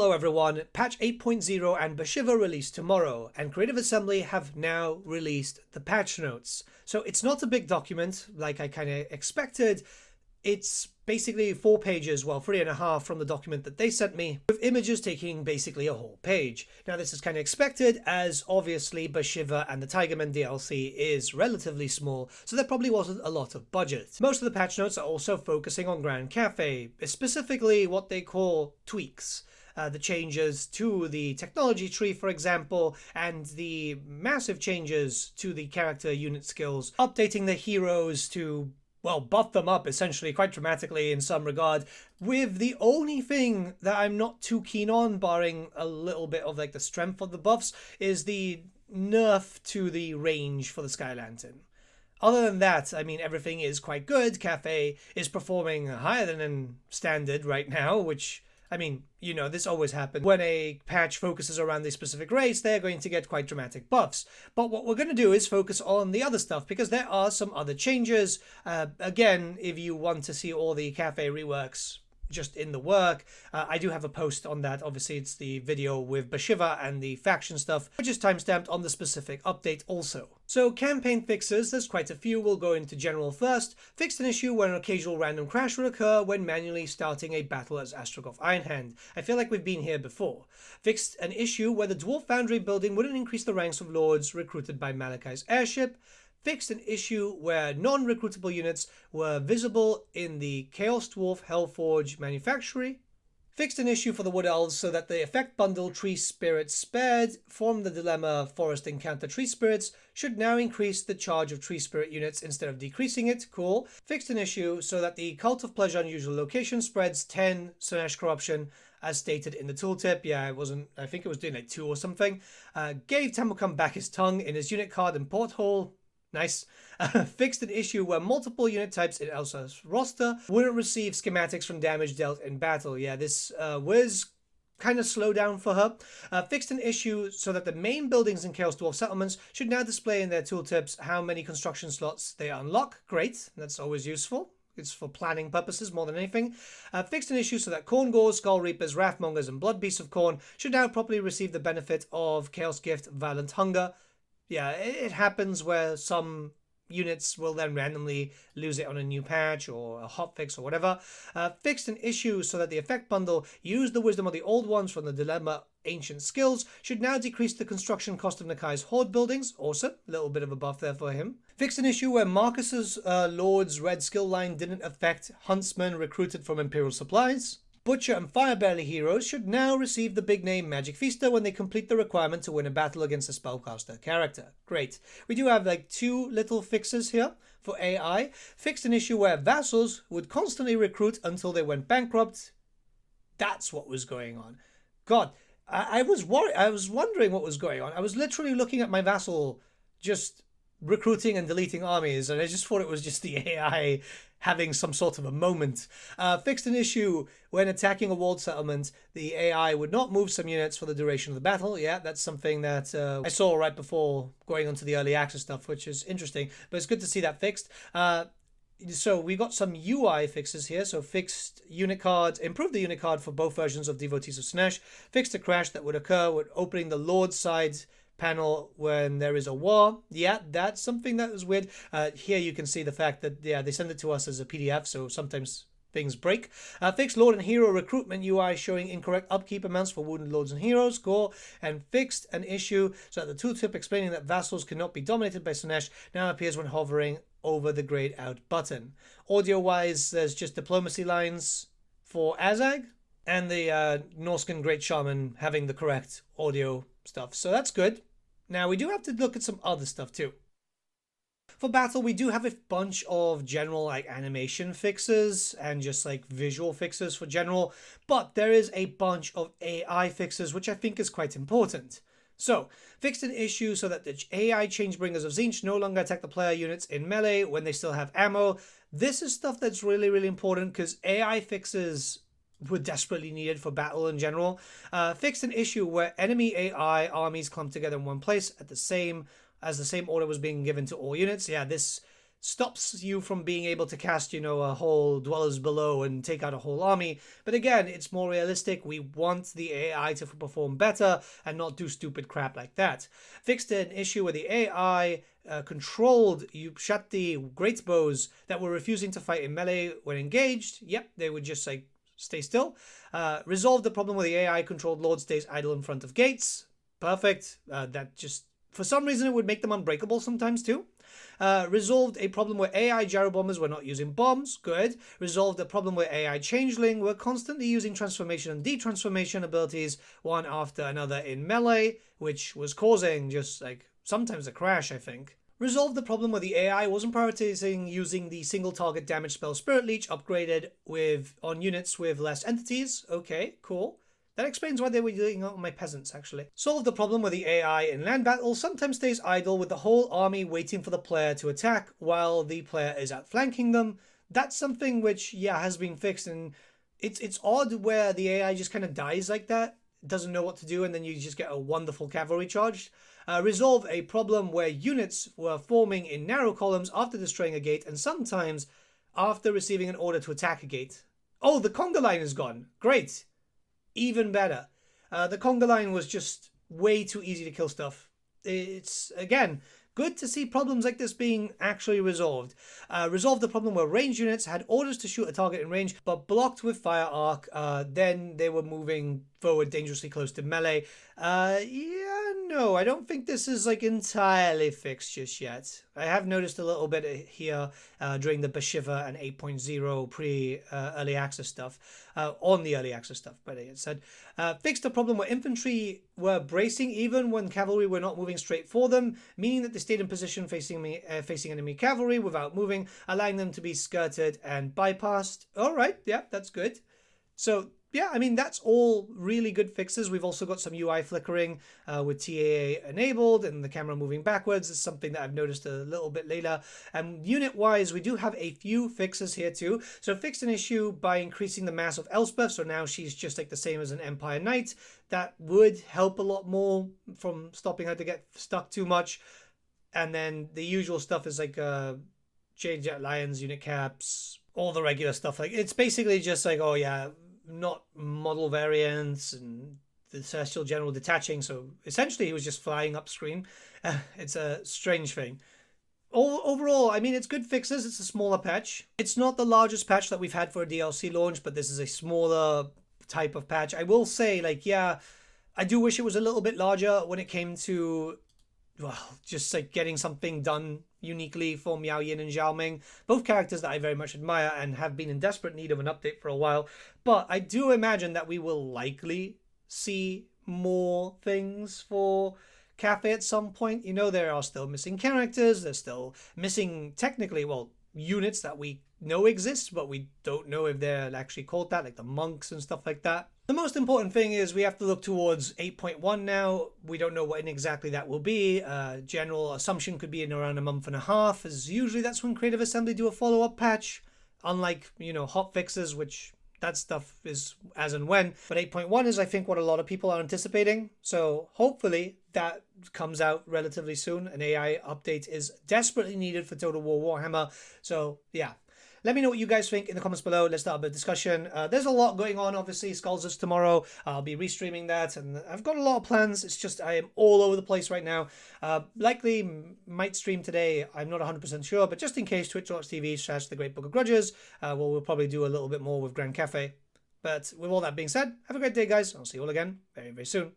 Hello everyone, patch 8.0 and Bhashiva released tomorrow, and Creative Assembly have now released the patch notes. So it's not a big document like I kind of expected. It's basically 4 pages, well 3.5 from the document that they sent me, with images taking basically a whole page. Now this is kind of expected, as obviously Bhashiva and the Tigerman DLC is relatively small, so there probably wasn't a lot of budget. Most of the patch notes are also focusing on Grand Cathay, specifically what they call tweaks. The changes to the technology tree, for example, and the massive changes to the character unit skills, updating the heroes to, well, buff them up essentially quite dramatically in some regard, with the only thing that I'm not too keen on, barring a little bit of like the strength of the buffs, is the nerf to the range for the Sky Lantern. Other than that, I mean, everything is quite good. Cathay is performing higher than in standard right now, which, I mean, you know, this always happens. When a patch focuses around a specific race, they're going to get quite dramatic buffs. But what we're going to do is focus on the other stuff, because there are some other changes. Again, if you want to see all the Cathay reworks just in the work, I do have a post on that. Obviously, it's the video with Bhashiva and the faction stuff, which is timestamped on the specific update also. So campaign fixes, there's quite a few. We'll go into general first. Fixed an issue where an occasional random crash would occur when manually starting a battle as Astrogoth Ironhand. I feel like we've been here before. Fixed an issue where the Dwarf Foundry building wouldn't increase the ranks of lords recruited by Malachai's airship. Fixed an issue where non-recruitable units were visible in the Chaos Dwarf Hellforge manufactory. Fixed an issue for the Wood Elves so that the effect bundle Tree Spirits spared from the Dilemma Forest Encounter Tree Spirits should now increase the charge of Tree Spirit units instead of decreasing it. Cool. Fixed an issue so that the Cult of Pleasure Unusual Location spreads 10 Slanesh Corruption as stated in the tooltip. Yeah, I think it was doing like 2 or something. Gave Tamukum back his tongue in his unit card and porthole. Nice. Fixed an issue where multiple unit types in Elsa's roster wouldn't receive schematics from damage dealt in battle. Yeah, this was kind of slow down for her. Fixed an issue so that the main buildings in Chaos Dwarf settlements should now display in their tooltips how many construction slots they unlock. Great, that's always useful. It's for planning purposes more than anything. Fixed an issue so that Khorne Gors, Skull Reapers, Wrathmongers, and Blood Beasts of Khorne should now properly receive the benefit of Chaos Gift Violent Hunger. Yeah, it happens where some units will then randomly lose it on a new patch or a hotfix or whatever. Fixed an issue so that the effect bundle used the wisdom of the old ones from the Dilemma Ancient Skills should now decrease the construction cost of Nakai's Horde buildings. Awesome, a little bit of a buff there for him. Fixed an issue where Marcus's Lord's red skill line didn't affect huntsmen recruited from Imperial supplies. Butcher and Firebelly heroes should now receive the big name Magic Feaster when they complete the requirement to win a battle against a spellcaster character. Great. We do have like 2 little fixes here for AI. Fixed an issue where vassals would constantly recruit until they went bankrupt. That's what was going on. God, I was worried. I was wondering what was going on. I was literally looking at my vassal just recruiting and deleting armies, and I just thought it was just the AI having some sort of a moment. Fixed an issue when attacking a walled settlement, the AI would not move some units for the duration of the battle. Yeah, that's something that I saw right before going onto the early access stuff, which is interesting, but it's good to see that fixed. So we got some UI fixes here. So fixed unit card, improved the unit card for both versions of Devotees of Slanesh. Fixed a crash that would occur when opening the Lord's side panel when there is a war. Yeah, that's something that was weird. Here you can see the fact that, yeah, they send it to us as a PDF, so sometimes things break. Fixed Lord and Hero recruitment UI showing incorrect upkeep amounts for wounded lords and heroes. Cool. And fixed an issue so that the tooltip explaining that vassals cannot be dominated by Slanesh now appears when hovering over the grayed out button. Audio wise, there's just diplomacy lines for Azag and the Norscan Great Shaman having the correct audio stuff, so that's good. Now we do have to look at some other stuff too. For battle, we do have a bunch of general like animation fixes and just like visual fixes for general, but there is a bunch of AI fixes which I think is quite important. So, fixed an issue so that the AI Changebringers of Tzeentch no longer attack the player units in melee when they still have ammo. This is stuff that's really, really important because AI fixes were desperately needed for battle in general. Fixed an issue where enemy AI armies clumped together in one place at the same order was being given to all units. Yeah, this stops you from being able to cast, a whole Dwellers Below and take out a whole army. But again, it's more realistic. We want the AI to perform better and not do stupid crap like that. Fixed an issue where the AI controlled, you shut the great bows that were refusing to fight in melee when engaged. Yep, they would just like stay still. Resolved the problem where the AI controlled Lord stays idle in front of gates. Perfect. That just, for some reason, it would make them unbreakable sometimes too. Resolved a problem where AI gyro bombers were not using bombs. Good. Resolved a problem where AI changeling were constantly using transformation and detransformation abilities one after another in melee, which was causing just like sometimes a crash, I think. Resolved the problem where the AI wasn't prioritizing using the single target damage spell Spirit Leech upgraded on units with less entities. Okay, cool. That explains why they were doing it on my peasants, actually. Solved the problem where the AI in land battles sometimes stays idle with the whole army waiting for the player to attack while the player is outflanking them. That's something which, has been fixed, and it's odd where the AI just kind of dies like that, doesn't know what to do, and then you just get a wonderful cavalry charge. Resolve a problem where units were forming in narrow columns after destroying a gate and sometimes after receiving an order to attack a gate. Oh, the conga line is gone. Great. Even better. The conga line was just way too easy to kill stuff. It's, again, good to see problems like this being actually resolved. Resolved the problem where ranged units had orders to shoot a target in range, but blocked with fire arc. Then they were moving forward dangerously close to melee. No, I don't think this is like entirely fixed just yet. I have noticed a little bit here during the Bhashiva and 8.0 pre-early access stuff, on the early access stuff, but it said, fixed the problem where infantry were bracing even when cavalry were not moving straight for them, meaning that they stayed in position facing enemy cavalry without moving, allowing them to be skirted and bypassed. All right, yeah, that's good. So, yeah, I mean, that's all really good fixes. We've also got some UI flickering with TAA enabled and the camera moving backwards. It's something that I've noticed a little bit later. And unit-wise, we do have a few fixes here too. So fixed an issue by increasing the mass of Elspeth. So now she's just like the same as an Empire Knight. That would help a lot more from stopping her to get stuck too much. And then the usual stuff is like Jade Jet Lions, unit caps, all the regular stuff. Like it's basically just like, oh yeah, not model variants and the Celestial General detaching, so essentially he was just flying up screen. It's a strange thing. Overall, I mean, it's good fixes. It's a smaller patch. It's not the largest patch that we've had for a DLC launch, but this is a smaller type of patch. I will say, like, yeah, I do wish it was a little bit larger when it came to, well, just like getting something done uniquely for Miao Yin and Zhao Ming, both characters that I very much admire and have been in desperate need of an update for a while. But I do imagine that we will likely see more things for Cathay at some point. There are still missing characters. There's still missing, technically, well, units that we know exist, but we don't know if they're actually called that, like the monks and stuff like that. The most important thing is we have to look towards 8.1 now. We don't know when exactly that will be. General assumption could be in around a month and a half, as usually that's when Creative Assembly do a follow-up patch. Unlike, hot fixes, which that stuff is as and when. But 8.1 is, I think, what a lot of people are anticipating. So hopefully that comes out relatively soon. An AI update is desperately needed for Total War Warhammer. So yeah. Let me know what you guys think in the comments below. Let's start a bit of discussion. There's a lot going on, obviously. Skulls is tomorrow. I'll be restreaming that, and I've got a lot of plans. It's just I am all over the place right now. Likely might stream today. I'm not 100% sure, but just in case, twitch.tv/The Great Book of Grudges. We'll probably do a little bit more with Grand Cathay. But with all that being said, have a great day, guys. I'll see you all again very, very soon.